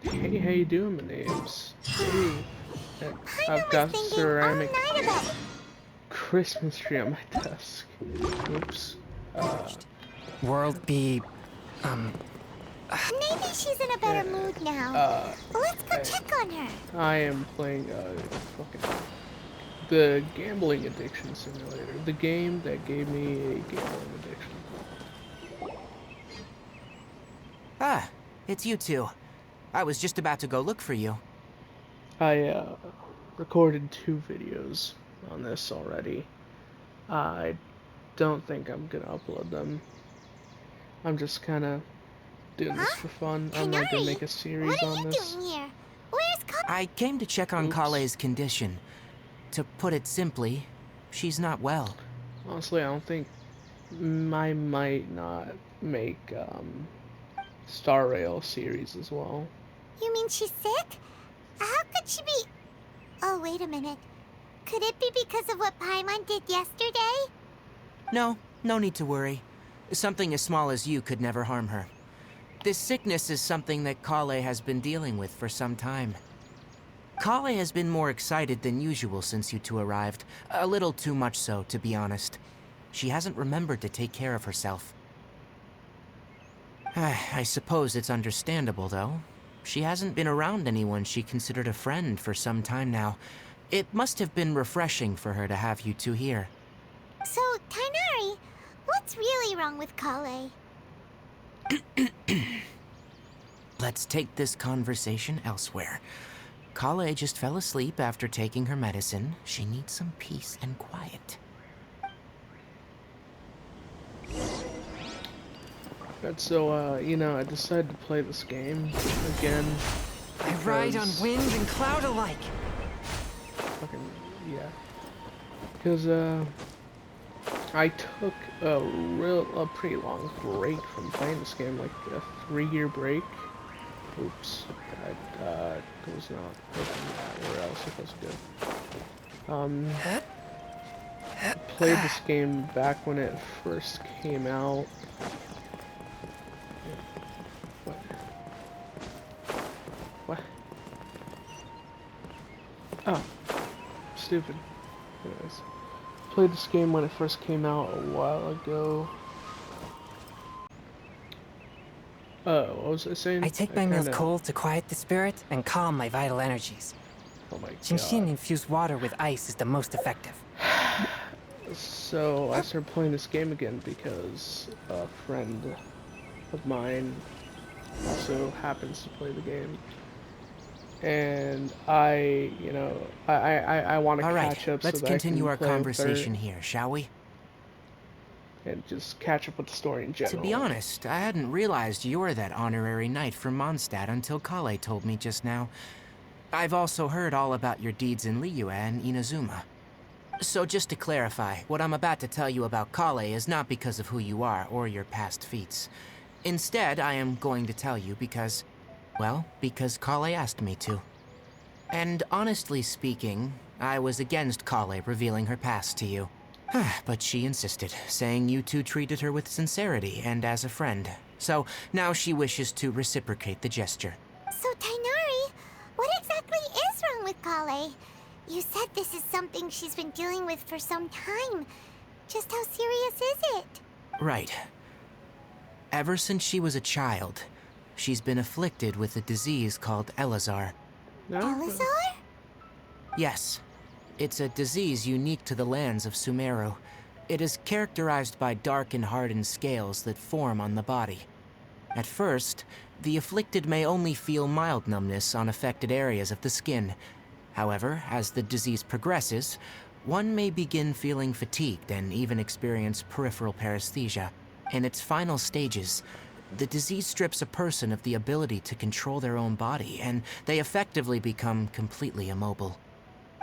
Hey, how you doing? My name's Dave, and Paimon I've was got a thinking all ceramic night about it. Christmas tree on my desk. Oops. Uh, World be, Maybe she's in a better yeah, mood now. uh, Let's go I, check on her. I am playing, fucking, the Gambling Addiction Simulator. The game that gave me a gambling addiction. it's you two. I was just about to go look for you. I, recorded 2 videos on this already. I don't think I'm gonna upload them. I'm just kinda doing this Huh? for fun. I'm not gonna make Kainari? a What series are on you this. doing here? Where's I came to check on Oops. Kale's condition. To put it simply, she's not well. Honestly, I don't think I might not make Star Rail series as well. You mean she's sick? How could she be... Oh, wait a minute. Could it be because of what Paimon did yesterday? No, no need to worry. Something as small as you could never harm her. This sickness is something that Kale has been dealing with for some time. Kale has been more excited than usual since you two arrived. A little too much so, to be honest. She hasn't remembered to take care of herself. I suppose it's understandable, though. She hasn't been around anyone she considered a friend for some time now. It must have been refreshing for her to have you two here. So, Kainari, what's really wrong with Kale? Let's take this conversation elsewhere. Kale just fell asleep after taking her medicine. She needs some peace and quiet. And so, I decided to play this game again. I ride on because- wind and cloud alike. Fucking, yeah. Because, I took a pretty long break from playing this game, like a 3-year break. Oops, that was not looking at where else it was good. Played this game back when it first came out. What? What? Oh, stupid. Anyways, played this game when it first came out a while ago. What was I saying? I take my meals kinda... cold to quiet the spirit and calm my vital energies. Oh my Genshin god. infused water with ice is the most effective. So I started playing this game again because a friend of mine also happens to play the game, and I want to All right, catch up so let's that continue I our can play conversation here, shall we? and just catch up with the story in To general. be honest, I hadn't realized you were that honorary knight from Mondstadt until Kale told me just now. I've also heard all about your deeds in Liyue and Inazuma. So just to clarify, what I'm about to tell you about Kale is not because of who you are or your past feats. Instead, I am going to tell you because, well, because Kale asked me to. And honestly speaking, I was against Kale revealing her past to you. But she insisted, saying you two treated her with sincerity and as a friend. So now she wishes to reciprocate the gesture. So, Tainari, what exactly is wrong with Kale? You said this is something she's been dealing with for some time. Just how serious is it? Right. Ever since she was a child, she's been afflicted with a disease called Elazar. No? Elazar? Yes. It's a disease unique to the lands of Sumeru. It is characterized by dark and hardened scales that form on the body. At first, the afflicted may only feel mild numbness on affected areas of the skin. However, as the disease progresses, one may begin feeling fatigued and even experience peripheral paresthesia. In its final stages, the disease strips a person of the ability to control their own body, and they effectively become completely immobile.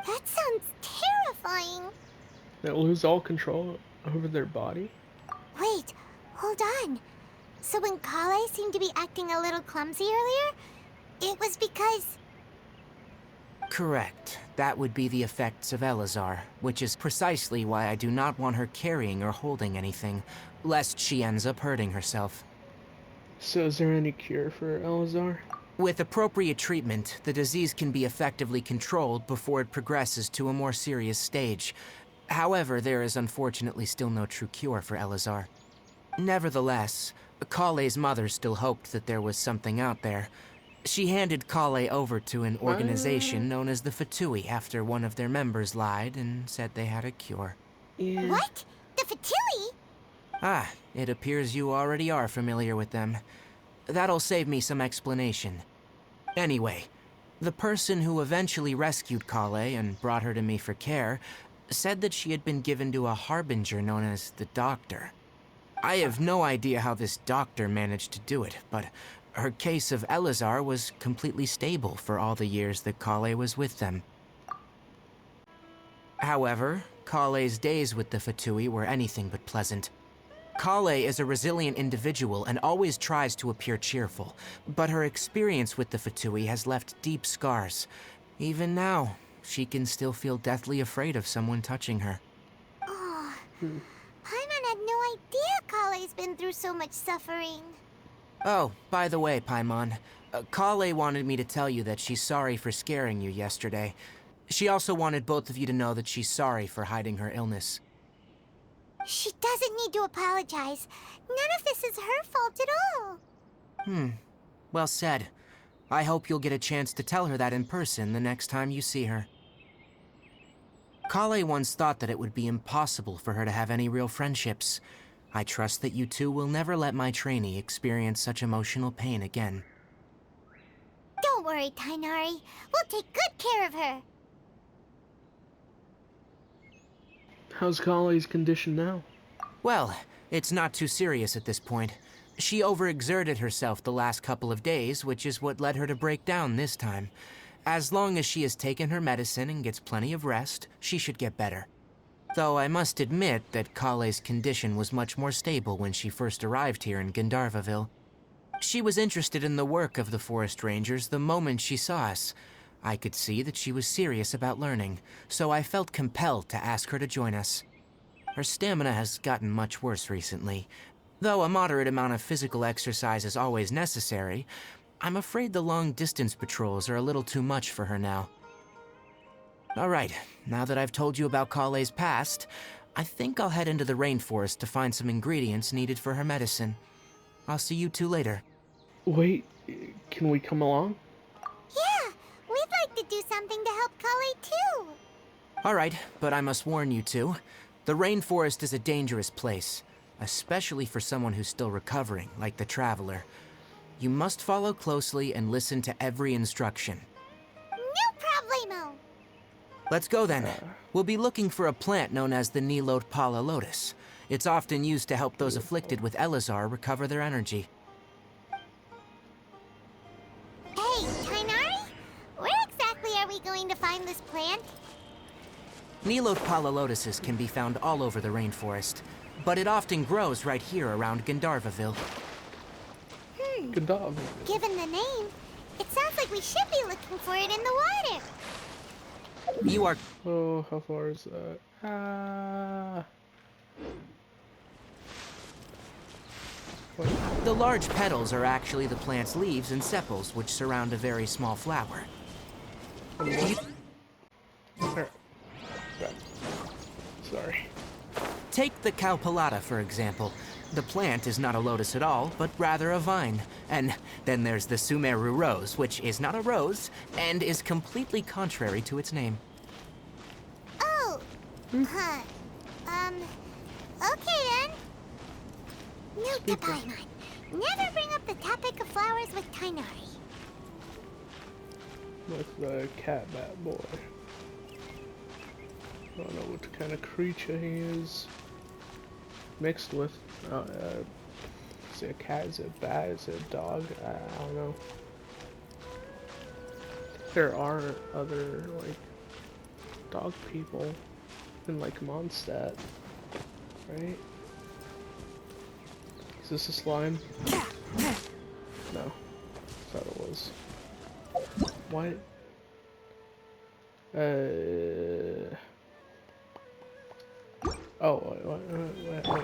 That sounds terrifying. They lose all control over their body? Wait, hold on. So when Kale seemed to be acting a little clumsy earlier, it was because... Correct. That would be the effects of Elazar, which is precisely why I do not want her carrying or holding anything, lest she ends up hurting herself. So is there any cure for Elazar? With appropriate treatment, the disease can be effectively controlled before it progresses to a more serious stage. However, there is unfortunately still no true cure for Elazar. Nevertheless, Kale's mother still hoped that there was something out there. She handed Kale over to an organization known as the Fatui after one of their members lied and said they had a cure. Yeah. What? The Fatui? Ah, it appears you already are familiar with them. That'll save me some explanation. Anyway, the person who eventually rescued Kale and brought her to me for care said that she had been given to a harbinger known as the Doctor. I have no idea how this doctor managed to do it, but her case of Elazar was completely stable for all the years that Kale was with them. However, Kale's days with the Fatui were anything but pleasant. Kale is a resilient individual and always tries to appear cheerful, but her experience with the Fatui has left deep scars. Even now, she can still feel deathly afraid of someone touching her. Oh, Paimon had no idea Kale's been through so much suffering. Oh, by the way, Paimon, Kale wanted me to tell you that she's sorry for scaring you yesterday. She also wanted both of you to know that she's sorry for hiding her illness. She doesn't need to apologize. None of this is her fault at all. Well said. I hope you'll get a chance to tell her that in person the next time you see her. Kale once thought that it would be impossible for her to have any real friendships. I trust that you two will never let my trainee experience such emotional pain again. Don't worry, Tainari. We'll take good care of her. How's Kale's condition now? Well, it's not too serious at this point. She overexerted herself the last couple of days, which is what led her to break down this time. As long as she has taken her medicine and gets plenty of rest, she should get better. Though I must admit that Kale's condition was much more stable when she first arrived here in Gandharvaville. She was interested in the work of the forest rangers the moment she saw us. I could see that she was serious about learning, so I felt compelled to ask her to join us. Her stamina has gotten much worse recently. Though a moderate amount of physical exercise is always necessary, I'm afraid the long-distance patrols are a little too much for her now. Alright, now that I've told you about Kale's past, I think I'll head into the rainforest to find some ingredients needed for her medicine. I'll see you two later. Wait, can we come along? Yeah, we'd like to do something to help Kale too. Alright, but I must warn you two. The rainforest is a dangerous place, especially for someone who's still recovering, like the Traveler. You must follow closely and listen to every instruction. No problemo. Let's go then. We'll be looking for a plant known as the Nilot Pala Lotus. It's often used to help those afflicted with Elazar recover their energy. Hey, Tainari, where exactly are we going to find this plant? Nilot Pala Lotuses can be found all over the rainforest, but it often grows right here around Gandharvaville. Good dog. Given the name, it sounds like we should be looking for it in the water. You are... Oh, how far is that? Ah. What? The large petals are actually the plant's leaves and sepals, which surround a very small flower. There. Right. Sorry. Take the Cowpelata, for example. The plant is not a lotus at all, but rather a vine. And then there's the Sumeru rose, which is not a rose, and is completely contrary to its name. Oh, huh. Okay then. Note to Paimon. Never bring up the topic of flowers with Tainari. With the cat bat boy. I don't know what kind of creature he is. Mixed with, is it a cat, is it a bat, is it a dog? I don't know. There are other, like, dog people in, like, Mondstadt, right? Is this a slime? No. Thought it was. What? Oh, wait.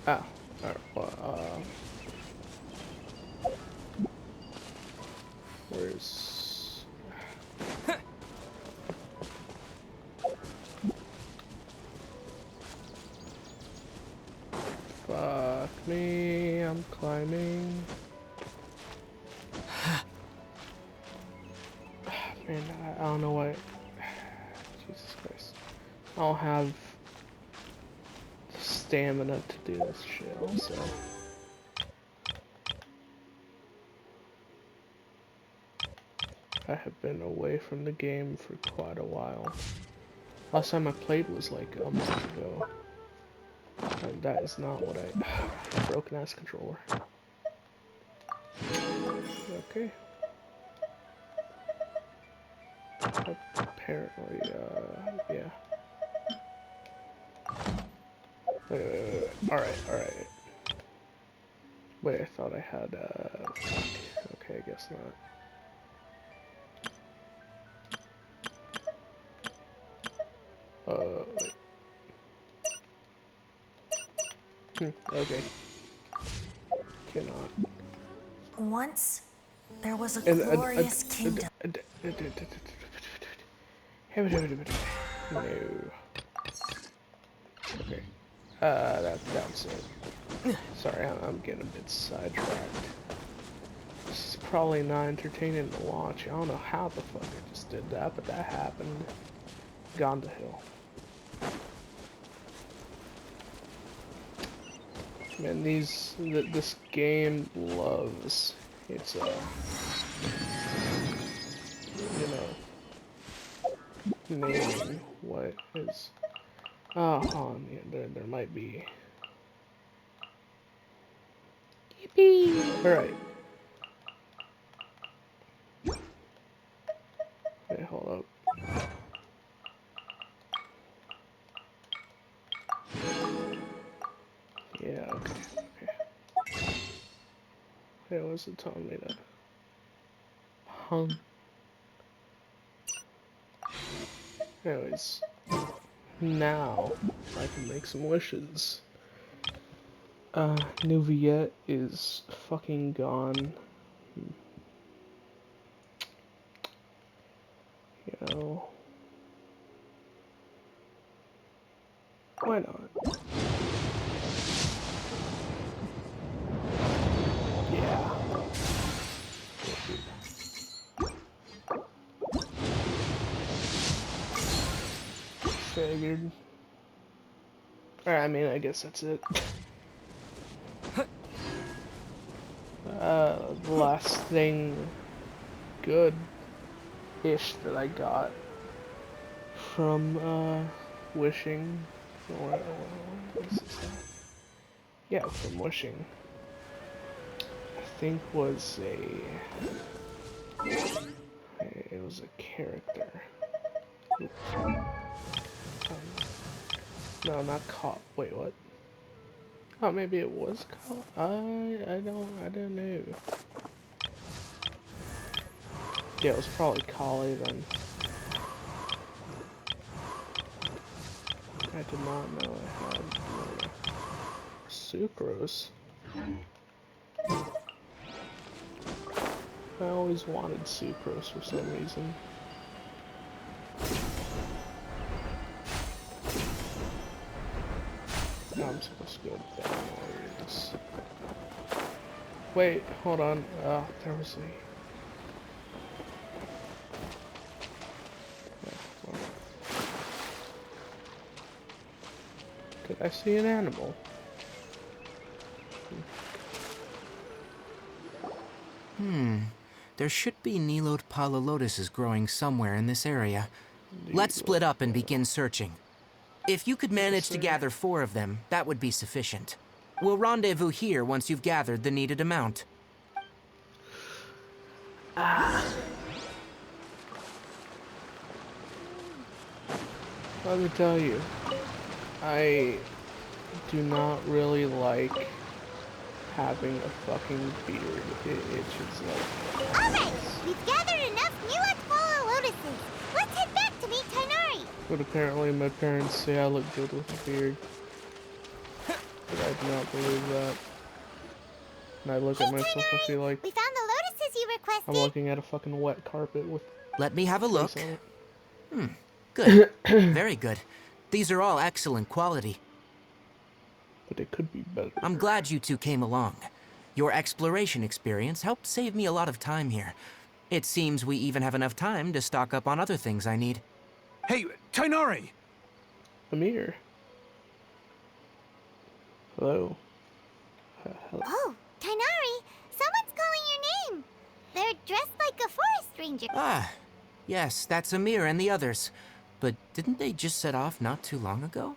Ah, Alright, where's... Fuck me, I'm climbing. Man, I don't know what... Jesus Christ. I don't have stamina to do this shit also. I have been away from the game for quite a while. Last time I played was like a month ago. And that is not what I... broken ass controller. Okay. Apparently, yeah. Wait. Alright. Wait, I thought I had, okay, I guess not. Wait. Okay. Cannot. Once, there was a And, glorious kingdom. No. Okay. That's it. Sorry, I'm getting a bit sidetracked. This is probably not entertaining to watch. I don't know how the fuck I just did that, but that happened. Gone to hell. Man, this game loves its, you know, naming what is... Oh, yeah, there might be... Yippee! Alright. Wait, hold up. Yeah, okay. Hey, what's it telling me to... Anyways. Now, I can make some wishes. Nuviet is fucking gone. You know... Why not? Yeah. Figured. Alright, I mean, I guess that's it. The last thing good-ish that I got from, wishing, or what is this? Yeah, from wishing, I think was it was a character. No, not caught. Wait, what? Oh, maybe it was caught. I don't know. Yeah, it was probably Kali then. I did not know I had sucrose. I always wanted sucrose for some reason. Now I'm supposed to go down areas. Wait, hold on. There was a... Did I see an animal? There should be Nilode Lotuses growing somewhere in this area. Let's split up and begin searching. If you could manage to gather 4 of them, that would be sufficient. We'll rendezvous here once you've gathered the needed amount. Let me tell you, I do not really like having a fucking beard. It itches like... Alright, we've gathered enough Nilot Lotuses. Let's head back to meet Tainari. But apparently my parents say I look good with a beard. But I do not believe that. And I look at myself, I feel like We found the lotuses you requested. I'm looking at a fucking wet carpet with Let me have a look. face on it. Good. Very good. These are all excellent quality. But it could be better. I'm glad you two came along. Your exploration experience helped save me a lot of time here. It seems we even have enough time to stock up on other things I need. Hey, Tainari! Amir. Hello. Hello. Oh, Tainari, someone's calling your name. They're dressed like a forest ranger. Ah, yes, that's Amir and the others. But didn't they just set off not too long ago?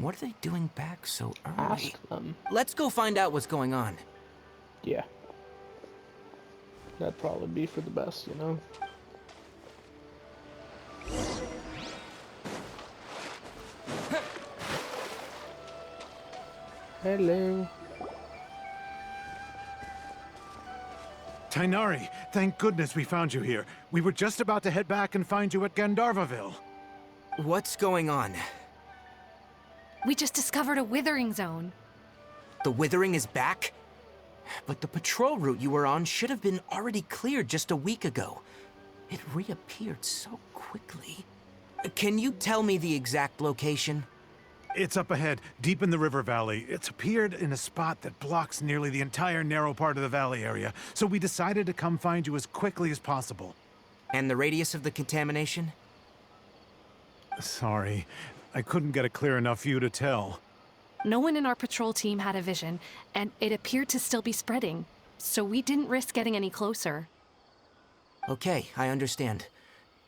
What are they doing back so early? Ask them. Let's go find out what's going on. Yeah. That'd probably be for the best, you know? Hello. Tainari, thank goodness we found you here. We were just about to head back and find you at Gandharvaville. What's going on? We just discovered a withering zone. The Withering is back? But the patrol route you were on should have been already cleared just a week ago. It reappeared so quickly. Can you tell me the exact location? It's up ahead, deep in the river valley. It's appeared in a spot that blocks nearly the entire narrow part of the valley area, so we decided to come find you as quickly as possible. And the radius of the contamination? Sorry, I couldn't get a clear enough view to tell. No one in our patrol team had a vision, and it appeared to still be spreading, so we didn't risk getting any closer. Okay, I understand.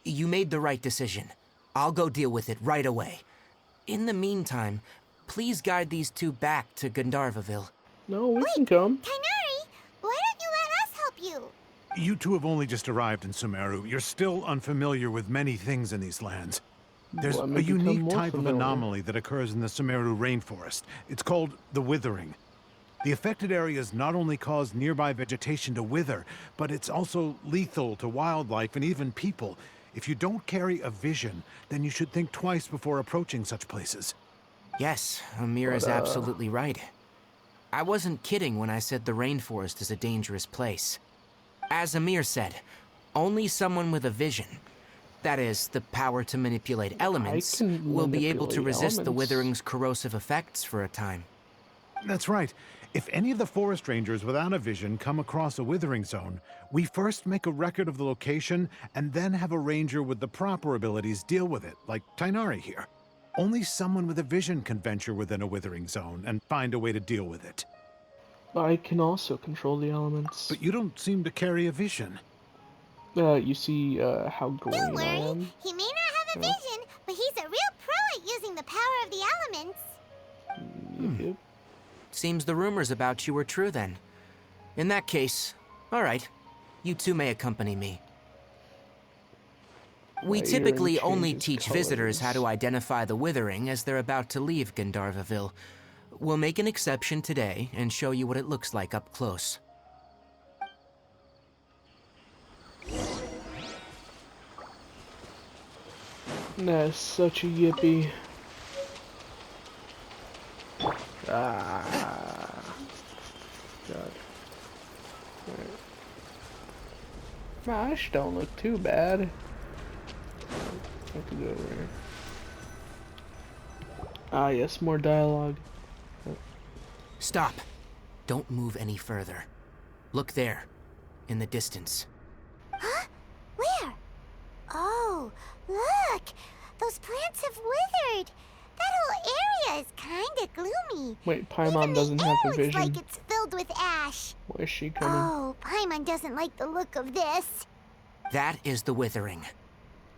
You made the right decision. I'll go deal with it right away. In the meantime, please guide these two back to Gandharvaville. No, we can come. Tainari, why don't you let us help you? You two have only just arrived in Sumeru. You're still unfamiliar with many things in these lands. There's Let a me become unique more type of familiar. anomaly that occurs in the Sumeru rainforest. It's called the Withering. The affected areas not only cause nearby vegetation to wither, but it's also lethal to wildlife and even people. If you don't carry a vision, then you should think twice before approaching such places. Yes, Amir is absolutely right. I wasn't kidding when I said the rainforest is a dangerous place. As Amir said, only someone with a vision, that is, the power to manipulate elements, can will be able to manipulate resist the elements. Withering's corrosive effects for a time. That's right. If any of the forest rangers without a vision come across a withering zone, we first make a record of the location and then have a ranger with the proper abilities deal with it, like Tainari here. Only someone with a vision can venture within a withering zone and find a way to deal with it. I can also control the elements. But you don't seem to carry a vision. You see how green Don't I worry, am? he may not have a vision, but he's a real pro at using the power of the elements. Yep. Seems the rumors about you were true then. In that case, all right, you two may accompany me. We My typically earring only changes teach visitors how to colors. identify the Withering as they're about to leave Gandharvaville. We'll make an exception today and show you what it looks like up close. That's such a yippee. Ah. God. Alright. Gosh, don't look too bad. I have to go over here. Ah, yes, more dialogue. Stop. Don't move any further. Look there, in the distance. Huh? Where? Oh, look! Those plants have withered! That whole area is kinda gloomy. Wait, Even Paimon the doesn't air have a looks vision. like it's filled with ash. Where is she coming? Oh, Paimon doesn't like the look of this. That is the Withering.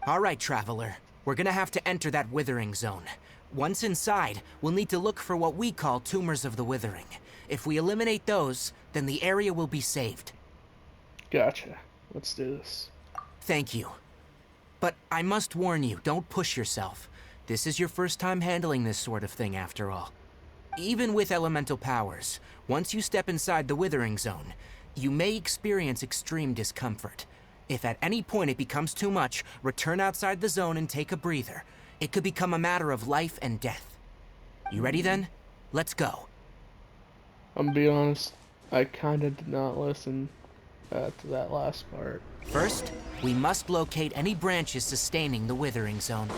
All right, Traveler. We're gonna have to enter that Withering zone. Once inside, we'll need to look for what we call tumors of the Withering. If we eliminate those, then the area will be saved. Gotcha. Let's do this. Thank you. But I must warn you, don't push yourself. This is your first time handling this sort of thing, after all. Even with elemental powers, once you step inside the Withering zone, you may experience extreme discomfort. If at any point it becomes too much, return outside the zone and take a breather. It could become a matter of life and death. You ready then? Let's go. I'm gonna be honest, I kinda did not listen to that last part. First, we must locate any branches sustaining the withering zone.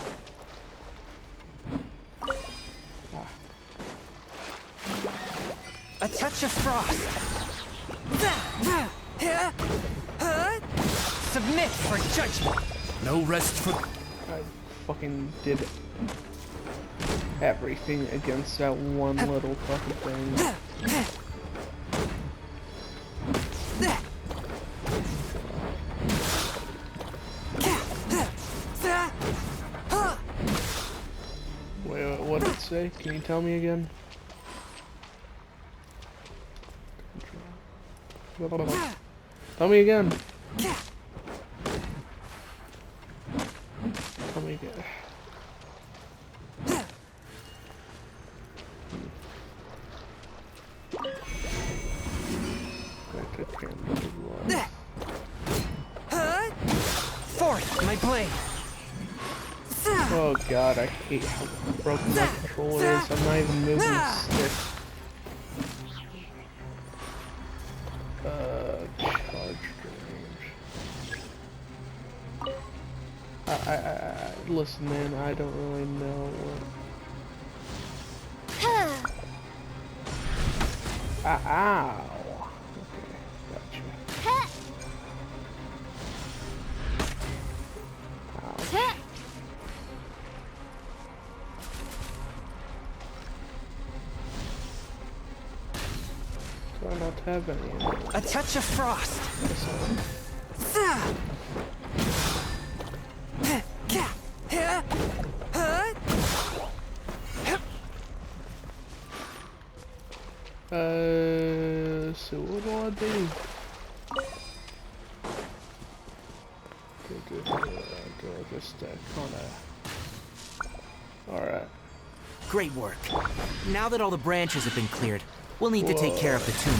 A touch of frost. Submit for judgment. No rest for... I fucking did everything against that one little fucking thing. Wait, what did it say? Can you tell me again? Tell me again. Tell me again. Forth, my blade. Oh god, I hate how broken my controller is. I'm not even moving the stick. Charge range. Listen, man, I don't really know what. Ow. Okay, gotcha. Ouch. Try not to have any of it. A touch of frost. So what do I do? Do I just kinda... Alright. Great work. Now that all the branches have been cleared, we'll need to take care of the tumor.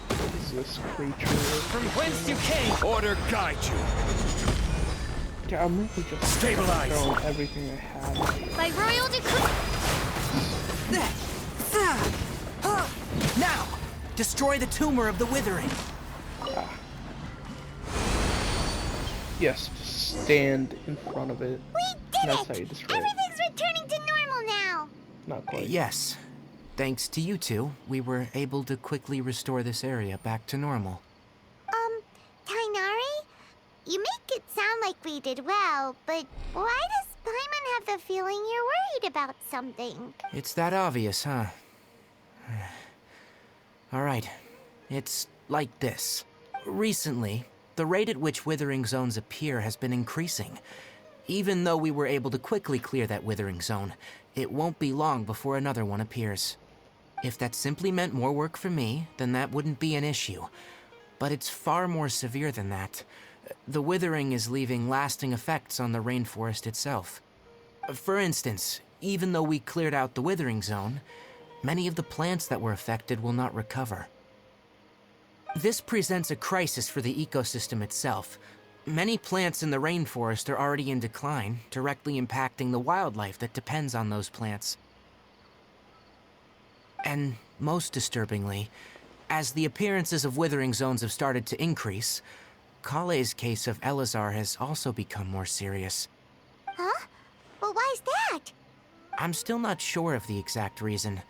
What is this creature? From whence you came. Order guide you. Yeah, I'm really just Stabilize. throwing everything I have here. By royal decree. Now, destroy the tumor of the withering. Yes, just stand in front of it. We did That's it! how you destroy it. Everything's returning to normal now. Not quite. Yes. Thanks to you two, we were able to quickly restore this area back to normal. Tainari? You make it sound like we did well, but why does Paimon have the feeling you're worried about something? It's that obvious, huh? Alright, it's like this. Recently, the rate at which withering zones appear has been increasing. Even though we were able to quickly clear that withering zone, it won't be long before another one appears. If that simply meant more work for me, then that wouldn't be an issue. But it's far more severe than that. The withering is leaving lasting effects on the rainforest itself. For instance, even though we cleared out the withering zone, many of the plants that were affected will not recover. This presents a crisis for the ecosystem itself. Many plants in the rainforest are already in decline, directly impacting the wildlife that depends on those plants. And most disturbingly, as the appearances of withering zones have started to increase, Kale's case of Elazar has also become more serious. Huh? Well, why's that? I'm still not sure of the exact reason.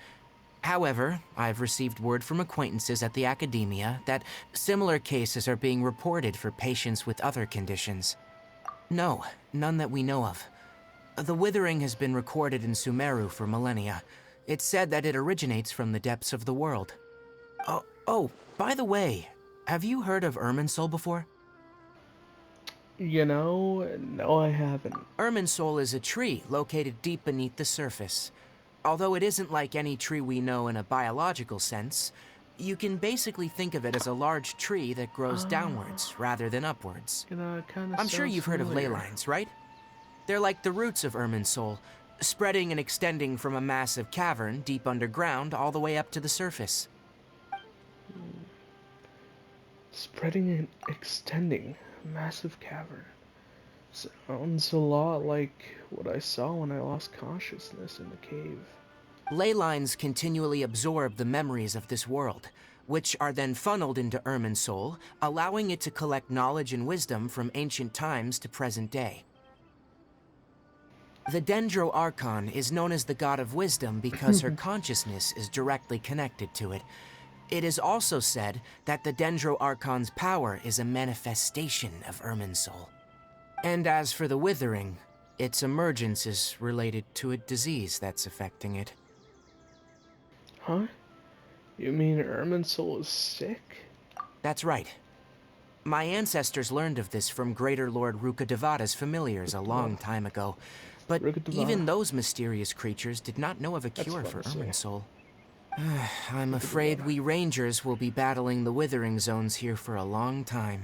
However, I've received word from acquaintances at the academia that similar cases are being reported for patients with other conditions. No, none that we know of. The withering has been recorded in Sumeru for millennia. It's said that it originates from the depths of the world. Oh, by the way, have you heard of Irminsul before? You know, no I haven't. Irminsul is a tree located deep beneath the surface. Although it isn't like any tree we know in a biological sense, you can basically think of it as a large tree that grows downwards rather than upwards. I'm sure you've heard of ley lines, right? They're like the roots of Irminsul, spreading and extending from a massive cavern deep underground all the way up to the surface. Spreading and extending. Massive cavern. Sounds a lot like what I saw when I lost consciousness in the cave. Ley lines continually absorb the memories of this world, which are then funneled into Irmin's soul, allowing it to collect knowledge and wisdom from ancient times to present day. The Dendro Archon is known as the God of Wisdom because her consciousness is directly connected to it. It is also said that the Dendro Archon's power is a manifestation of Irmin's soul. And as for the Withering, its emergence is related to a disease that's affecting it. Huh? You mean Irmin's soul is sick? That's right. My ancestors learned of this from Greater Lord Rukkhadevata's familiars a long time ago, but even those mysterious creatures did not know of a cure for Irmin's soul. I'm afraid we Rangers will be battling the Withering Zones here for a long time,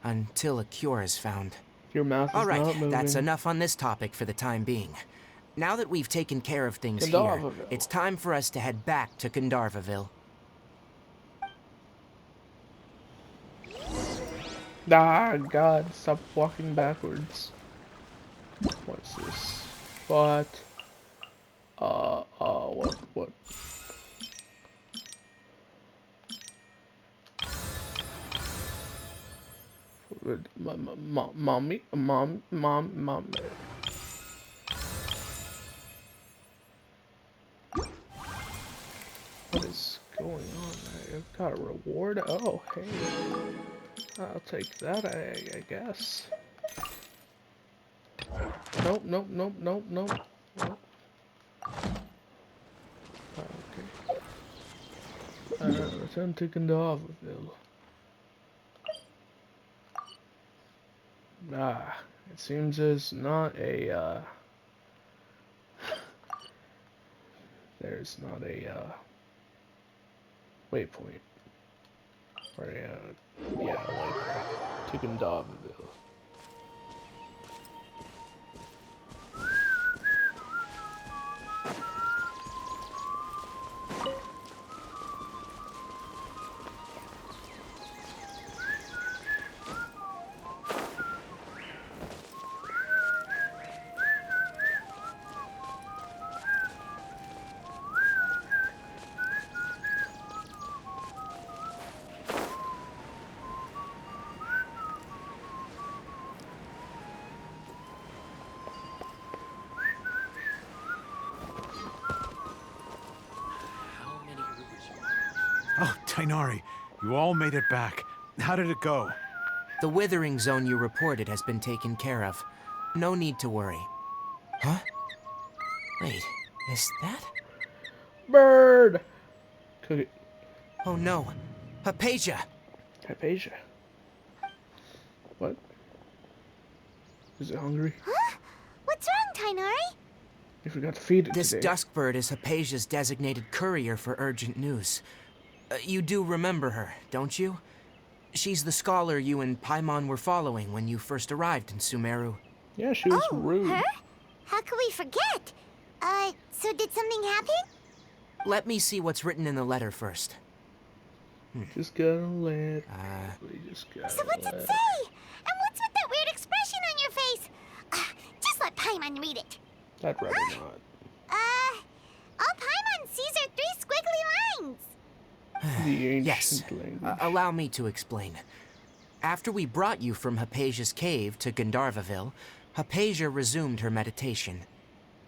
until a cure is found. Your mouth is All right, not moving. that's enough on this topic for the time being. Now that we've taken care of things here, Gandharvaville. it's time for us to head back to Gandharvaville. Ah, God, stop walking backwards. What's this? What? What? Mommy. What is going on? I've got a reward. Oh, hey. I'll take that, I guess. Nope. Okay. Return to Gandharvaville. It seems there's not a, waypoint. Or to Gandharvaville. Oh, Tainari, you all made it back. How did it go? The Withering Zone you reported has been taken care of. No need to worry. Huh? Wait, is that? Bird! Cook it. Oh no, Hypatia! Hypatia. What? Is it hungry? Huh? What's wrong, Tainari? You forgot to feed it This today. Duskbird is Hypatia's designated courier for urgent news. You do remember her, don't you? She's the scholar you and Paimon were following when you first arrived in Sumeru. Yeah, she was Oh, rude. her? How could we forget? So did something happen? Let me see what's written in the letter first. Just gotta let. We just gotta So what's it let. say? And what's with that weird expression on your face? Just let Paimon read it. I'd rather not. All Paimon sees are 3 squiggly lines. The ancient Yes, language. allow me to explain. After we brought you from Hypatia's cave to Gandharvaville, Hypatia resumed her meditation.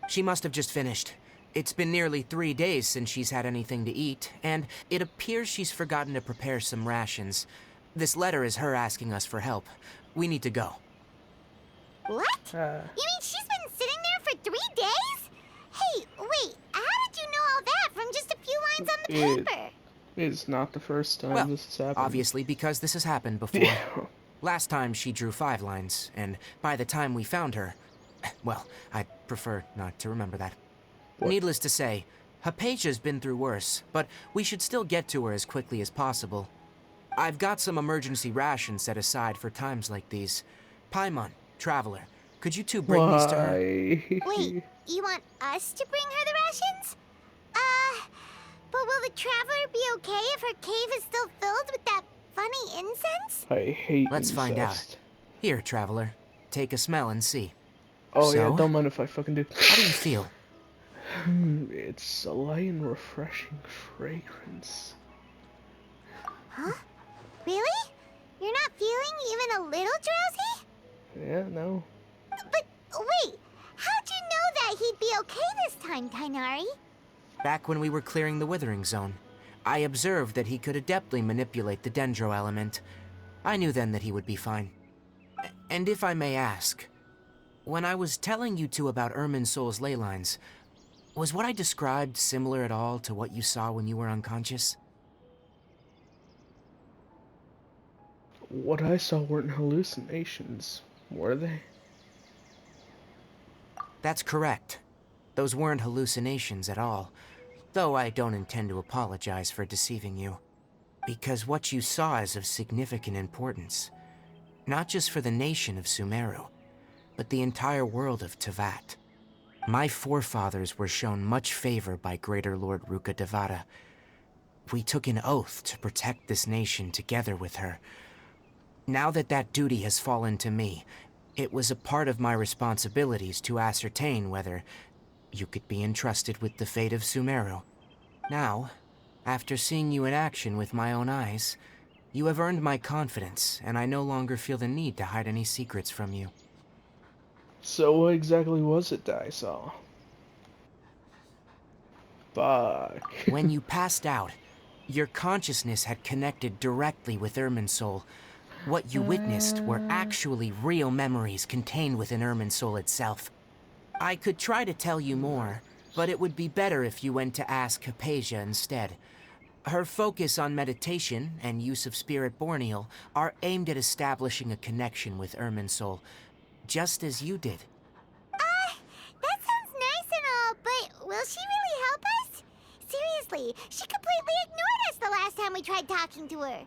She must have just finished. It's been nearly 3 days since she's had anything to eat, and it appears she's forgotten to prepare some rations. This letter is her asking us for help. We need to go. What? You mean she's been sitting there for 3 days? Hey, wait, how did you know all that from just a few lines on the paper? It's not the first time Well, this has happened. obviously because this has happened before. Yeah. Last time she drew 5 lines, and by the time we found her, well, I'd prefer not to remember that. What? Needless to say, Hypatia's been through worse, but we should still get to her as quickly as possible. I've got some emergency rations set aside for times like these. Paimon, Traveler, could you two bring these to her? Wait, you want us to bring her the rations? But will the Traveler be okay if her cave is still filled with that funny incense? I hate Let's find out. incest. Here, Traveler, take a smell and see. Oh yeah, So? don't mind if I fucking do. How do you feel? It's a light and refreshing fragrance. Huh? Really? You're not feeling even a little drowsy? Yeah, no. But wait, how'd you know that he'd be okay this time, Tainari? Back when we were clearing the Withering Zone, I observed that he could adeptly manipulate the dendro element. I knew then that he would be fine. And if I may ask, when I was telling you two about Irminsul's ley lines, was what I described similar at all to what you saw when you were unconscious? What I saw weren't hallucinations, were they? That's correct. Those weren't hallucinations at all, though I don't intend to apologize for deceiving you. Because what you saw is of significant importance, not just for the nation of Sumeru, but the entire world of Tevat. My forefathers were shown much favor by Greater Lord Ruka Devata. We took an oath to protect this nation together with her. Now that that duty has fallen to me, it was a part of my responsibilities to ascertain whether you could be entrusted with the fate of Sumeru. Now, after seeing you in action with my own eyes, you have earned my confidence, and I no longer feel the need to hide any secrets from you. So what exactly was it that I saw? Fuck. When you passed out, your consciousness had connected directly with Irminsul. What you witnessed were actually real memories contained within Irminsul itself. I could try to tell you more, but it would be better if you went to ask Hypatia instead. Her focus on meditation and use of Spirit Borneal are aimed at establishing a connection with Irminsul, just as you did. That sounds nice and all, but will she really help us? Seriously, she completely ignored us the last time we tried talking to her.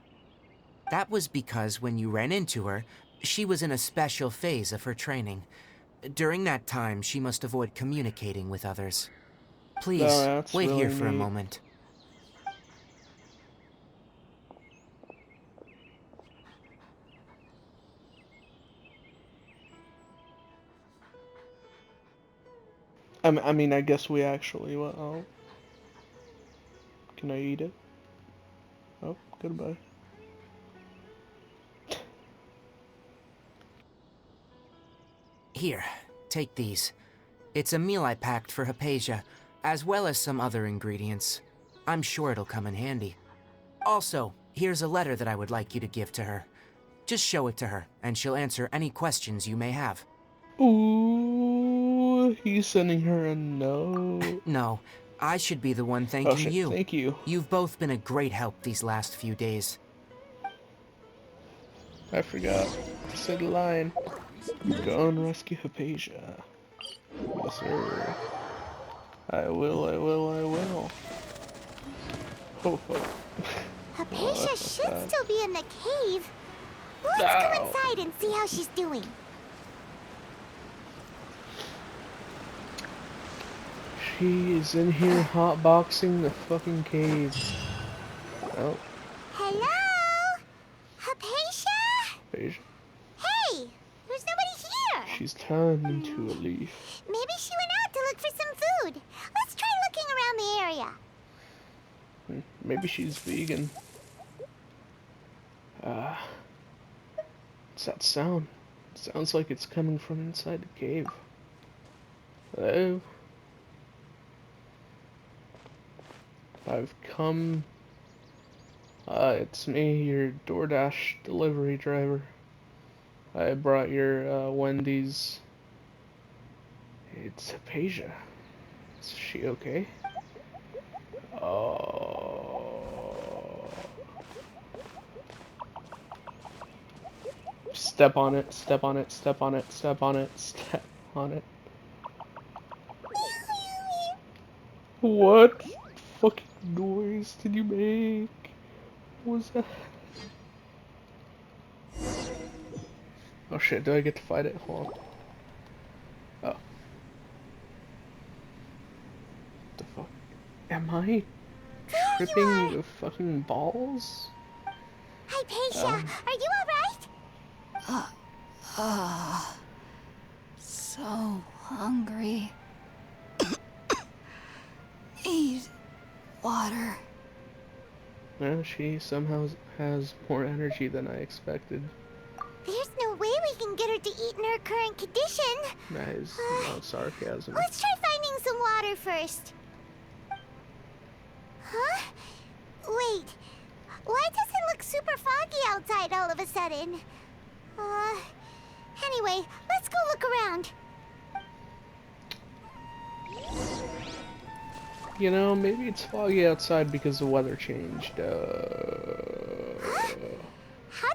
That was because when you ran into her, she was in a special phase of her training. During that time, she must avoid communicating with others. Please, Oh, that's wait here really for a neat. moment. I mean, I guess we actually went out. Can I eat it? Oh, goodbye. Here, take these. It's a meal I packed for Hypatia, as well as some other ingredients. I'm sure it'll come in handy. Also, here's a letter that I would like you to give to her. Just show it to her, and she'll answer any questions you may have. Ooh, he's sending her a note. No, I should be the one Oh thanking shit, you. thank you. You've both been a great help these last few days. I forgot. I said the line. Go and rescue Hypatia. Yes, sir. I will, I will, I will. Oh, fuck. Hypatia that's should bad. still be in the cave. Let's Ow. go inside and see how she's doing. She is in here hotboxing the fucking cave. Oh, Hello? Hypatia? Hypatia. Hey, there's nobody here. She's turned into a leaf. Maybe she went out to look for some food. Let's try looking around the area. Maybe she's vegan. What's that sound? Sounds like it's coming from inside the cave. Hello? I've come. It's me, your DoorDash delivery driver. I brought your Wendy's. It's Hypatia. Is she okay? Oh. Step on it, step on it, step on it, step on it, step on it. What fucking noise did you make? What was that? Oh shit, do I get to fight it? Hold on. Oh. What the fuck? Am I tripping the fucking balls? Hypatia, are you alright? So hungry. need water. Yeah, she somehow has more energy than I expected. There's no way we can get her to eat in her current condition. That is not sarcasm. Let's try finding some water first. Huh? Wait. Why does it look super foggy outside all of a sudden? Anyway, let's go look around. You know, maybe it's foggy outside because the weather changed. How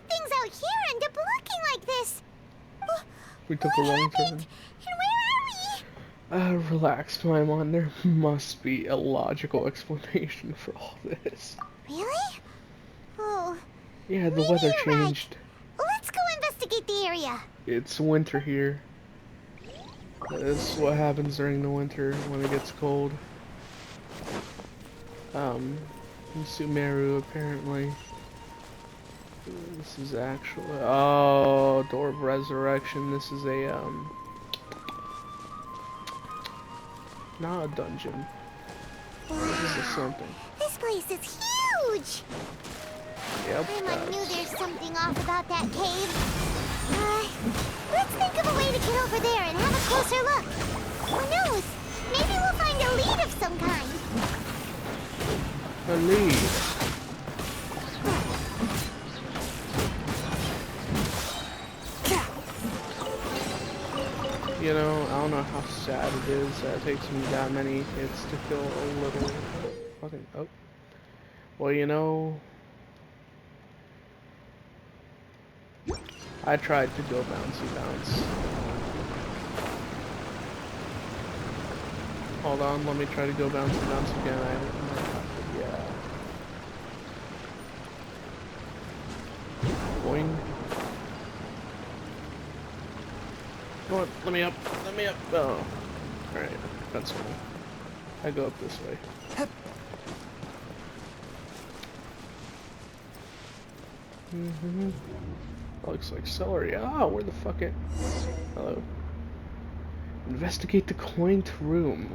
things out here end up looking like this? We took a What wrong happened? turn. And where are we? Relax, Paimon. There must be a logical explanation for all this. Really? Oh. Yeah, the maybe weather you're right. changed. Let's go investigate the area. It's winter here. This is what happens during the winter when it gets cold. In Sumeru, apparently. This is actually... Oh, Door of Resurrection. This is a, not a dungeon. This is something. This place is huge! Yep, I knew there's something off about that cave. Let's think of a way to get over there and have a closer look. Who knows? Maybe we'll find a lead of some kind. a lead. You know, I don't know how sad it is that it takes me that many hits to kill a little fucking... Oh. Well, you know... I tried to go bouncy bounce. Hold on, let me try to go bouncy bounce again. Yeah. Boing. Come on, let me up. Let me up. Oh. Alright, that's fine. I go up this way. Looks like celery. Ah, where the fuck it? Hello. Investigate the quaint room.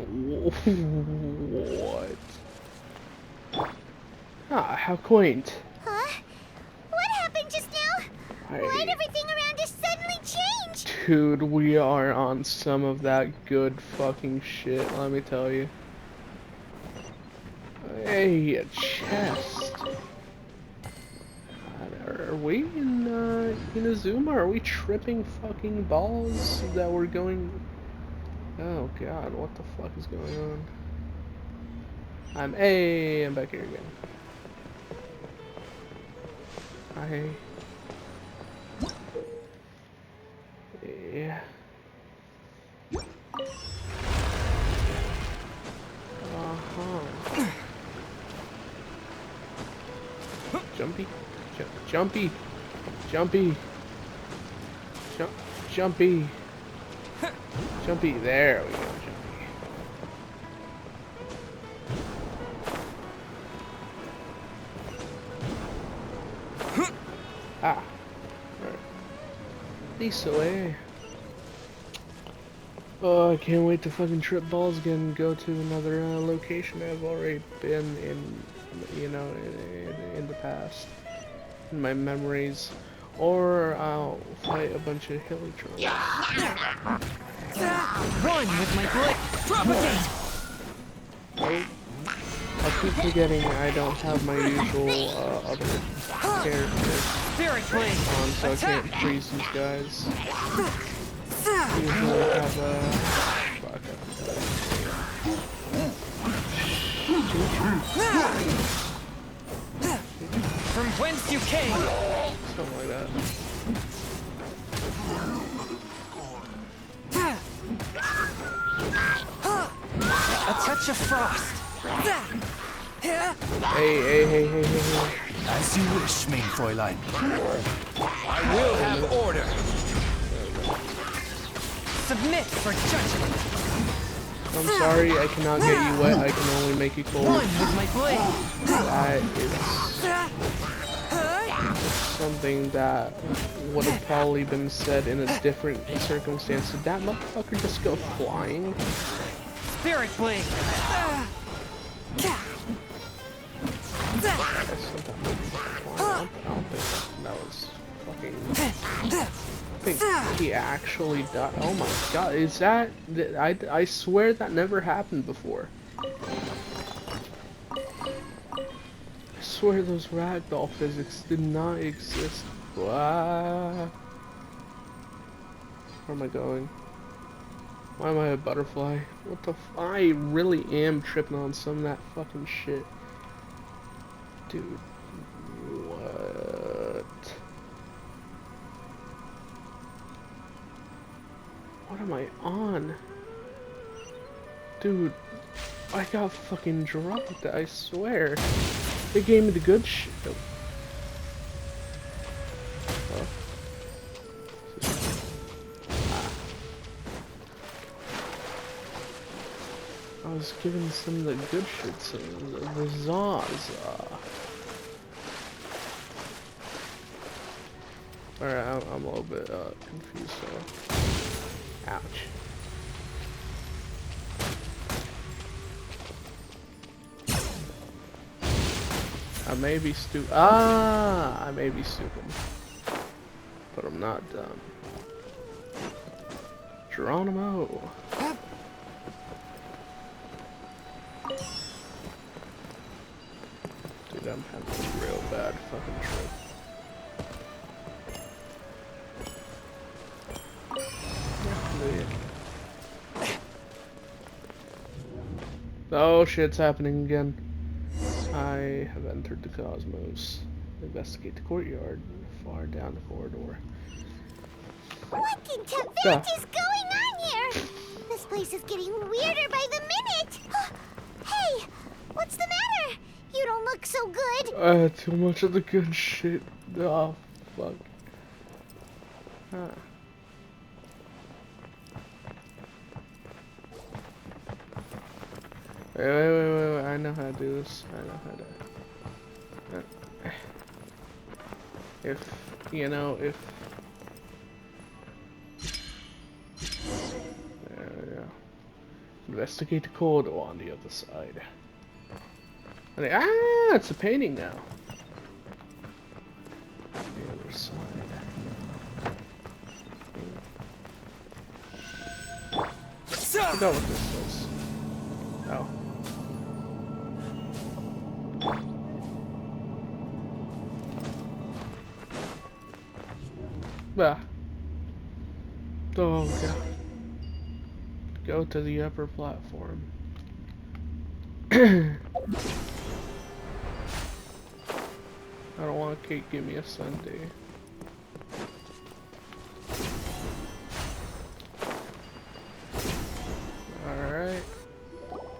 What? Ah, how quaint. Huh? What happened just now? Why'd everything around us suddenly change? Dude, we are on some of that good fucking shit, let me tell you. Hey, a chest. Are we in Inazuma? Are we tripping fucking balls that we're going... Oh god, what the fuck is going on? I'm back here again. Yeah. Jumpy. Jumpy. Jumpy. Jumpy. Jumpy. There we go. Jumpy. Ah. Right. This way. Oh, I can't wait to fucking trip balls again and go to another location I've already been in, you know, in the past. In my memories. Or I'll fight a bunch of hilly trolls. Run with my blade. Propagate. Oh, I keep forgetting I don't have my usual other characters Spirit blade. on, so I can't freeze these guys. Usually have fuck From whence you came. something like that. A touch of frost. Hey. As you wish, mein Fräulein. I will have order. Submit for judgment. I'm sorry, I cannot get you wet, I can only make you cold. One with my blade. That is something that would have probably been said in a different circumstance. Did that motherfucker just go flying? Spirit blade. I don't think that was fucking. I think he actually died. Oh my god, is that? I swear that never happened before. I swear those ragdoll physics did not exist. Where am I going? Why am I a butterfly? What the I really am tripping on some of that fucking shit. Dude. What? What am I on? Dude. I got fucking dropped, I swear. They gave me the good shit. Oh. I was given some of the good shit, some of the Zaza. Alright, I'm a little bit confused, so. Ouch. I may be stupid. I may be stupid. But I'm not dumb. Geronimo. Dude, I'm having a real bad fucking trip. Oh, shit's happening again. I have entered the cosmos. Investigate the courtyard far down the corridor. What in Tibet is going on here? This place is getting weirder by the minute. Hey, what's the matter? You don't look so good. Too much of the good shit. Oh, fuck. Huh. Wait, I know how to do this. I know how to... If, you know, if... There we go. Investigate the corridor on the other side. It's a painting now. The other side. I forgot what this was. Oh. Ah. Oh god. Go to the upper platform. I don't want Kate give me a Sunday. Alright.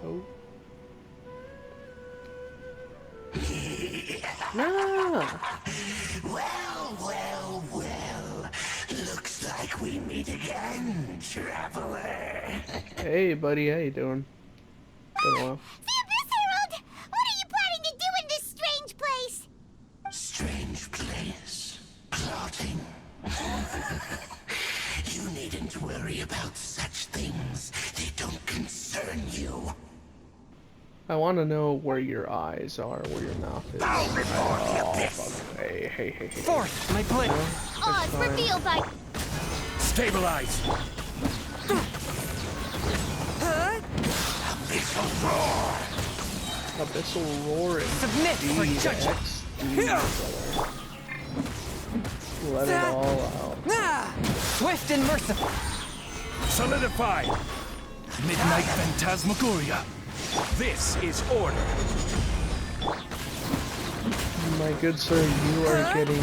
Oh. Nah. Well. Looks like we meet again, traveler. Hey, buddy, how you doing? Been a while. The Abyss Herald! What are you planning to do in this strange place? Strange place. Plotting. You needn't worry about such things. They don't concern you. I want to know where your eyes are, where your mouth is. Oh, fuck. Hey. Fourth, my blade. Oz revealed by... Stabilize. Abyssal roar. Abyssal roaring. Submit for judgment. Let it all out. Swift and merciful. Solidify. Midnight Phantasmagoria. This is order. My good sir, you are getting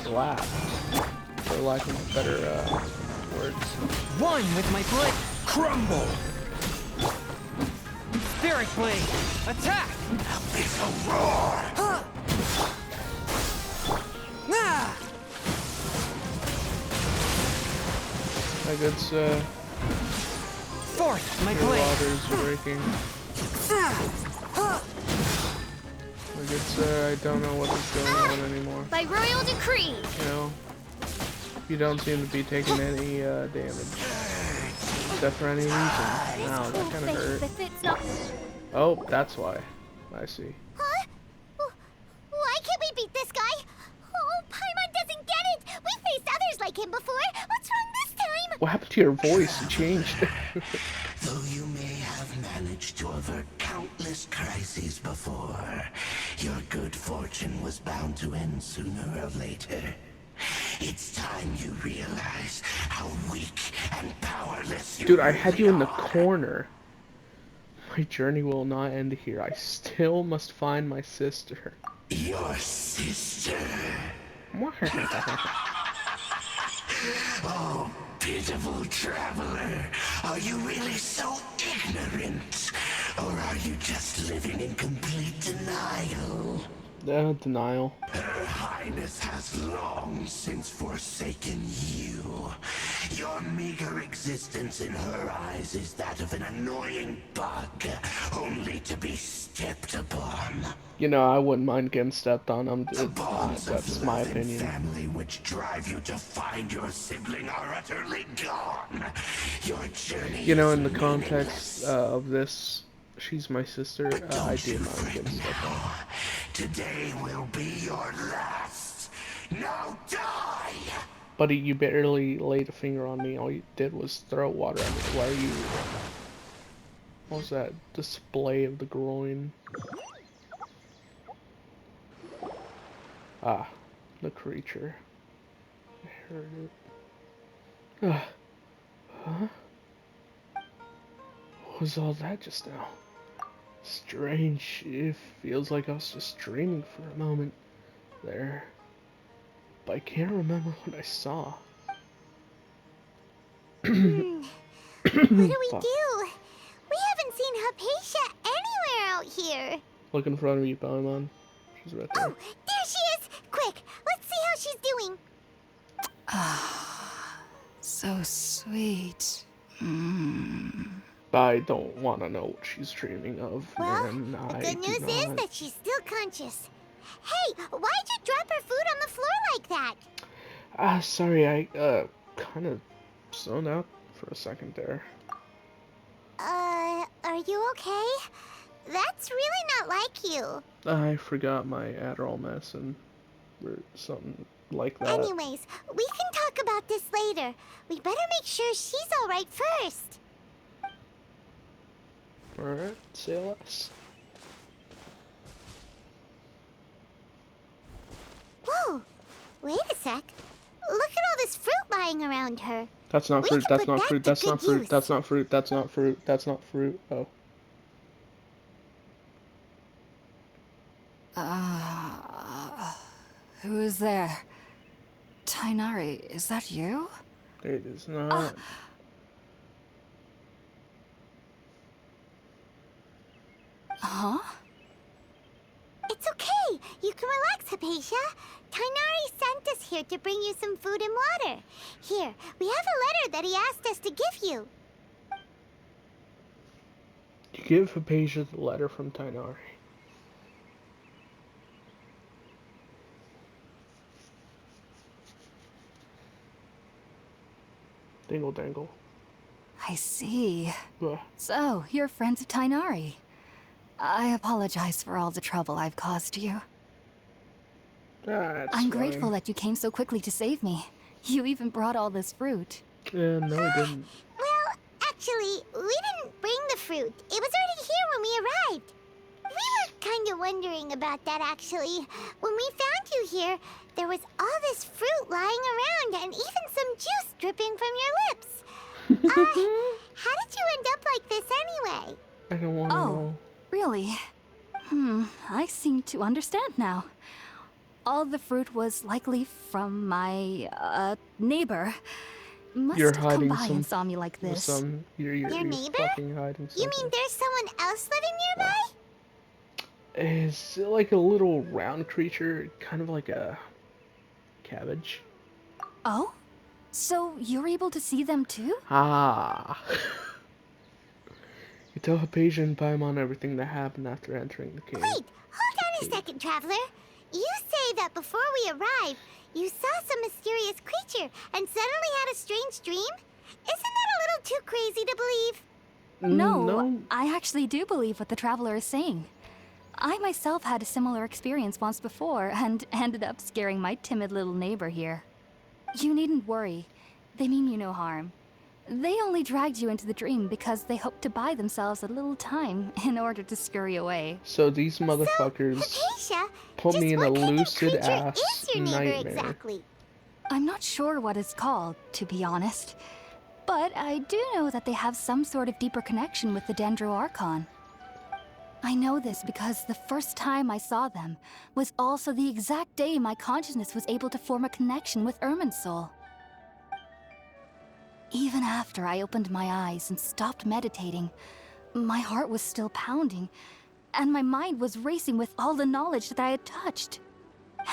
slapped. For lack of better words. One with my blade. Crumble. Spirit blade. Attack. Abyssal roar. My good sir, Fourth, my your blade. water's breaking. My good sir, I don't know what is going on anymore. By royal decree. You know, you don't seem to be taking any damage. Except for any reason. Ow, that kind of hurt. If it's not... Oh, that's why. I see. Huh? Why can't we beat this guy? Oh, Paimon doesn't get it! We faced others like him before! What's wrong this time? What happened to your voice? It changed. Though you may have managed to avert countless crises before, your good fortune was bound to end sooner or later. It's time you realize how weak and powerless you Dude, I really had you in the are. corner. My journey will not end here. I still must find my sister. Your sister. Oh, pitiful traveler. Are you really so ignorant? Or are you just living in complete denial? Denial. Her Highness has long since forsaken you. Your meager existence in her eyes is that of an annoying bug, only to be stepped upon. You know, I wouldn't mind getting stepped on. The bonds of That's my love and opinion. family which drive you to find your sibling are utterly gone. Your journey You know, is in the meaningless. context of this, she's my sister. I Don't you did mind fret getting stepped on. now. Today will be your last. Now die! Buddy, you barely laid a finger on me. All you did was throw water at me. Why are you... What was that? Display of the groin. Ah, the creature. I heard it. Ah. Huh? What was all that just now? Strange. It feels like I was just dreaming for a moment there. But I can't remember what I saw. What do we Fuck. do? We haven't seen Hypatia anywhere out here. Look in front of you, Paimon. She's right there. Oh, there she is! Quick, let's see how she's doing. So sweet. I don't want to know what she's dreaming of, Well, man. the I good do news is not. that she's still conscious. Hey, why'd you drop her food on the floor like that? Sorry, I, kind of zoned out for a second there. Are you okay? That's really not like you. I forgot my Adderall medicine, or something like that. Anyways, we can talk about this later. We better make sure she's alright first. Alright, say less. Whoa, wait a sec. Look at all this fruit lying around her. That's not We fruit, can that's put not that fruit, to that's good not fruit, use. that's not fruit, that's not fruit, that's not fruit. Oh. Who is there? Tainari, is that you? It is not. Huh? It's okay. You can relax, Hypatia. Tainari sent us here to bring you some food and water. Here, we have a letter that he asked us to give you. You give Hypatia the letter from Tainari. Dingle dangle. I see. Ugh. So, you're friends of Tainari. I apologize for all the trouble I've caused you. That's I'm fine. grateful that you came so quickly to save me. You even brought all this fruit. Yeah, no, I didn't. Well, actually, we didn't bring the fruit. It was already here when we arrived. We were kind of wondering about that, actually. When we found you here, there was all this fruit lying around and even some juice dripping from your lips. How did you end up like this anyway? I don't want to Oh. know. Really? I seem to understand now. All the fruit was likely from my, neighbor. Must You're have come hiding by some- and saw me like this. You're Your neighbor? fucking hiding something. You mean there's someone else living nearby? It's like a little round creature, kind of like a cabbage. Oh? So you're able to see them too? Ah. You tell Hypatia and Paimon everything that happened after entering the cave. Wait, hold on a second, Traveler. You say that before we arrived, you saw some mysterious creature and suddenly had a strange dream? Isn't that a little too crazy to believe? No, No. I actually do believe what the traveler is saying. I myself had a similar experience once before and ended up scaring my timid little neighbor here. You needn't worry. They mean you no harm. They only dragged you into the dream because they hoped to buy themselves a little time in order to scurry away. So these motherfuckers Hypatia, put me just in a what kind of lucid creature ass is your neighbor nightmare. exactly? I'm not sure what it's called, to be honest. But I do know that they have some sort of deeper connection with the Dendro Archon. I know this because the first time I saw them was also the exact day my consciousness was able to form a connection with Irminsul. Even after I opened my eyes and stopped meditating, my heart was still pounding, and my mind was racing with all the knowledge that I had touched.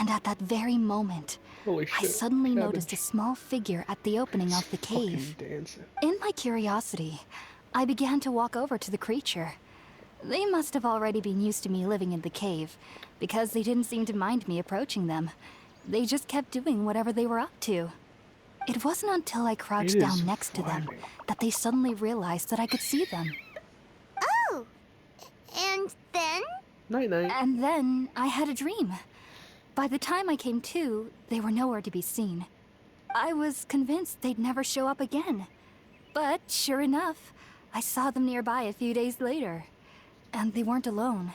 And at that very moment, Holy I shit. suddenly Cabbage. noticed a small figure at the opening of the cave. Fucking dancing. In my curiosity, I began to walk over to the creature. They must have already been used to me living in the cave, because they didn't seem to mind me approaching them. They just kept doing whatever they were up to. It wasn't until I crouched It is down next to them vibing. that they suddenly realized that I could see them. Oh, and then? Night night. And then I had a dream. By the time I came to, they were nowhere to be seen. I was convinced they'd never show up again. But sure enough, I saw them nearby a few days later. And they weren't alone.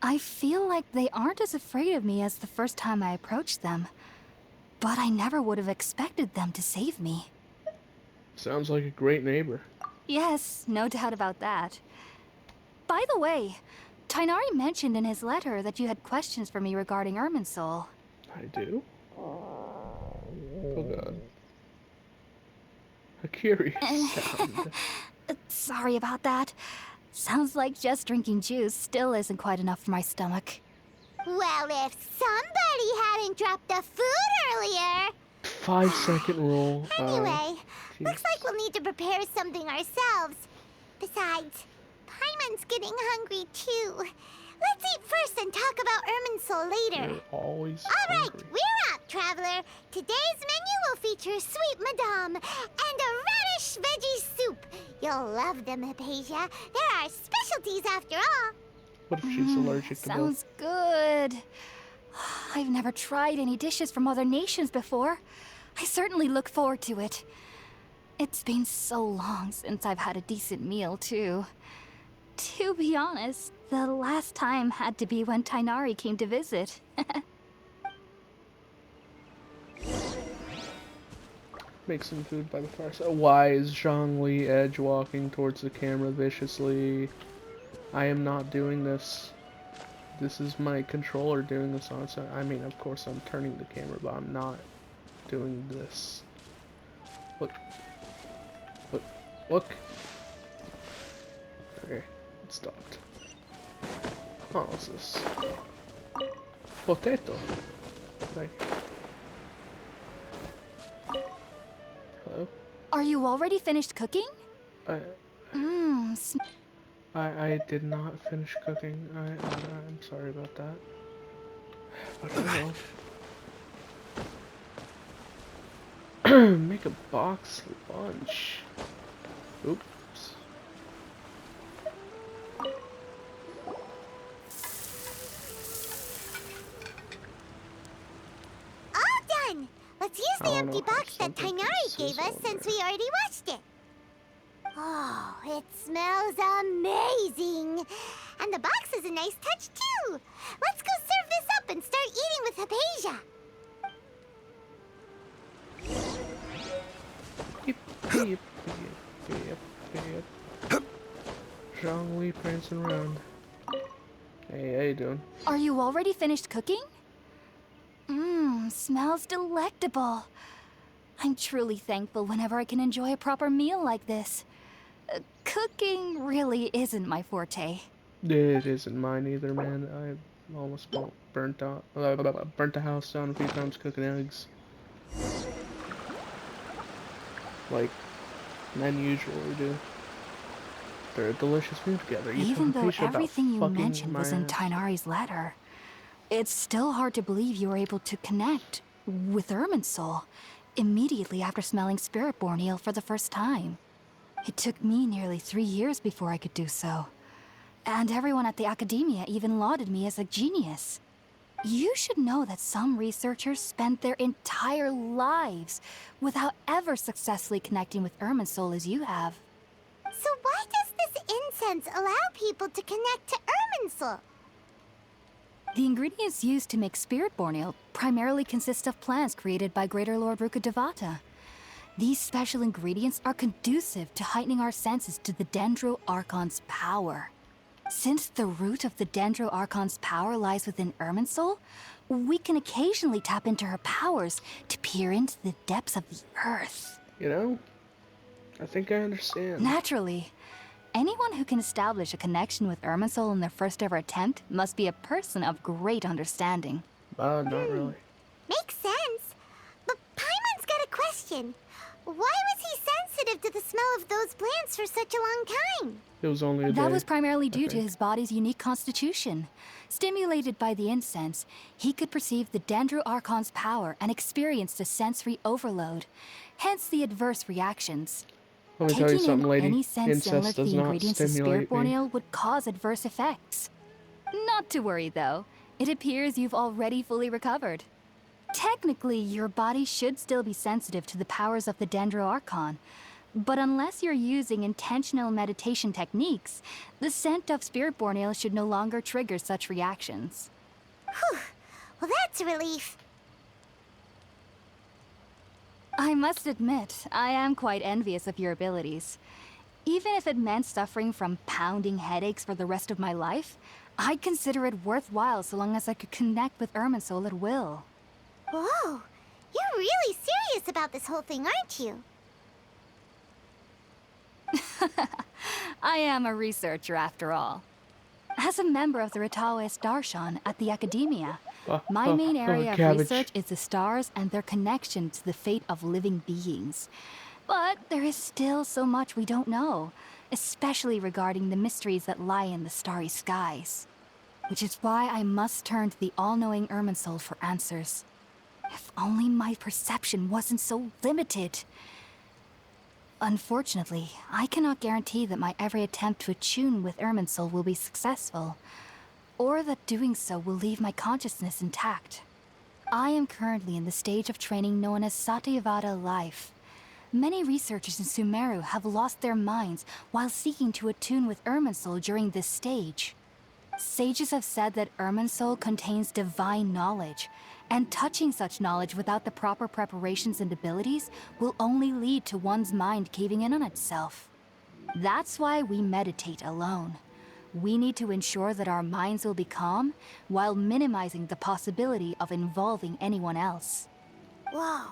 I feel like they aren't as afraid of me as the first time I approached them. But I never would have expected them to save me. Sounds like a great neighbor. Yes, no doubt about that. By the way, Tainari mentioned in his letter that you had questions for me regarding Irminsul. I do? Oh god. A curious sound. Sorry about that. Sounds like just drinking juice still isn't quite enough for my stomach. Well, if somebody hadn't dropped the food earlier. 5-second rule. Anyway, jeez. looks like we'll need to prepare something ourselves. Besides, Paimon's getting hungry too. Let's eat first and talk about Irminsul later. You're always All right, hungry. we're up, traveler. Today's menu will feature sweet madame and a radish veggie soup. You'll love them, Hypatia. They're our specialties after all. What if she's allergic to both? Sounds good. I've never tried any dishes from other nations before. I certainly look forward to it. It's been so long since I've had a decent meal, too. To be honest, the last time had to be when Tainari came to visit. Make some food by the fireside. Why is Zhongli edge walking towards the camera viciously? I am not doing this. This is my controller doing this on its own. I mean, of course I'm turning the camera, but I'm not doing this. Look. Look. Look. Okay, it stopped. Oh, what's this? Potato. Like. Hello? Are you already finished cooking? I did not finish cooking. I'm sorry about that. But I will. Make a box lunch. Oops. All done. Let's use I the don't empty know how box that something Tainari can gave us sizzle since there. we already watched it. Oh, it smells amazing. And the box is a nice touch, too. Let's go serve this up and start eating with Hypatia. Yip, yip, yip, yip, yip. Zhongli prancing around. Hey, how you doing? Are you already finished cooking? Smells delectable. I'm truly thankful whenever I can enjoy a proper meal like this. Cooking really isn't my forte. It isn't mine either, man. I almost burnt the house down a few times cooking eggs. Like men usually do. They're a delicious food together. You Even tell though Hypatia about everything you fucking mentioned was my in ass. Tainari's letter, it's still hard to believe you were able to connect with Irminsul immediately after smelling Spiritborn eel for the first time. It took me nearly 3 years before I could do so. And everyone at the academia even lauded me as a genius. You should know that some researchers spent their entire lives without ever successfully connecting with Irminsul as you have. So why does this incense allow people to connect to Irminsul? The ingredients used to make spirit-born ale primarily consist of plants created by Greater Lord Rukkhadevata. These special ingredients are conducive to heightening our senses to the Dendro Archon's power. Since the root of the Dendro Archon's power lies within Irminsul, we can occasionally tap into her powers to peer into the depths of the earth. You know, I think I understand. Naturally, anyone who can establish a connection with Irminsul in their first ever attempt must be a person of great understanding. Not really. Makes sense. But Paimon's got a question. Why was he sensitive to the smell of those plants for such a long time? It was only a day. That was primarily due to think. his body's unique constitution. Stimulated by the incense, he could perceive the Dendro Archon's power and experienced a sensory overload, hence the adverse reactions. Let me tell you Taking something, in lady. any sense similar Incest to does the not ingredients of stimulate Spiritborn me. Ale would cause adverse effects. Not to worry, though. It appears you've already fully recovered. Technically, your body should still be sensitive to the powers of the Dendro Archon, but unless you're using intentional meditation techniques, the scent of Spiritborn Ale should no longer trigger such reactions. Whew. Well, that's a relief. I must admit, I am quite envious of your abilities. Even if it meant suffering from pounding headaches for the rest of my life, I'd consider it worthwhile so long as I could connect with Irminsul at will. Whoa. You're really serious about this whole thing, aren't you? I am a researcher after all. As a member of the Ritaoist Darshan at the Academia, my main area of cabbage. research is the stars and their connection to the fate of living beings. But there is still so much we don't know, especially regarding the mysteries that lie in the starry skies. Which is why I must turn to the all-knowing Irminsul for answers. If only my perception wasn't so limited. Unfortunately, I cannot guarantee that my every attempt to attune with Irminsul will be successful, or that doing so will leave my consciousness intact. I am currently in the stage of training known as Satyavada life. Many researchers in Sumeru have lost their minds while seeking to attune with Irminsul during this stage. Sages have said that Irminsul contains divine knowledge, and touching such knowledge without the proper preparations and abilities will only lead to one's mind caving in on itself. That's why we meditate alone. We need to ensure that our minds will be calm while minimizing the possibility of involving anyone else. Whoa.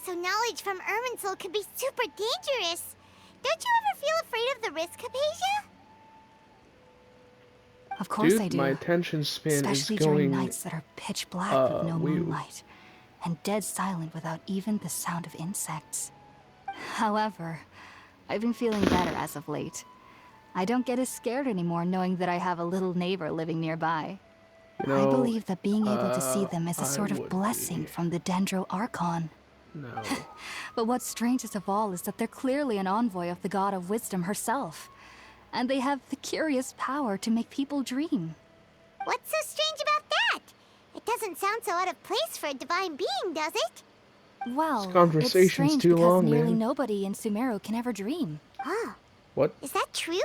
So knowledge from Irminsul could be super dangerous. Don't you ever feel afraid of the risk, Hypatia? Of course Dude, I do. my attention span Especially is going. during nights that are pitch black with no weird. moonlight, and dead silent without even the sound of insects. However, I've been feeling better as of late. I don't get as scared anymore knowing that I have a little neighbor living nearby. You know, I believe that being able to see them is a I sort of would blessing be. from the Dendro Archon. No. But what's strangest of all is that they're clearly an envoy of the god of wisdom herself. And they have the curious power to make people dream. What's so strange about that? It doesn't sound so out of place for a divine being, does it? Well, This conversation's it's strange too because long, nearly man. nobody in Sumeru can ever dream. Oh, What? is that true?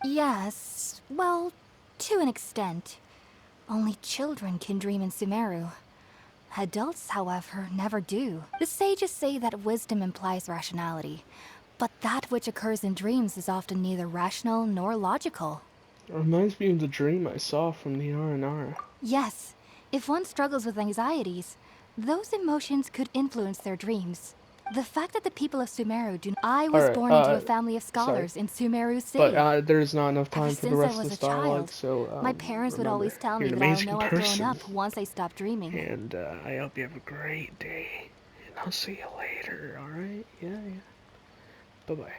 Yes, well, to an extent. Only children can dream in Sumeru. Adults, however, never do. The sages say that wisdom implies rationality, but that which occurs in dreams is often neither rational nor logical. It reminds me of the dream I saw from the R&R. Yes, if one struggles with anxieties, those emotions could influence their dreams. The fact that the people of Sumeru do I was Alright, born into a family of scholars in Sumeru City. But there's not enough time Ever for the since I rest of was the a child, dialogue, so my parents would remember, always tell me you're an that I'll amazing know I've grown person. up once I stop dreaming. And I hope you have a great day. And I'll see you later, alright? Yeah. Bye-bye.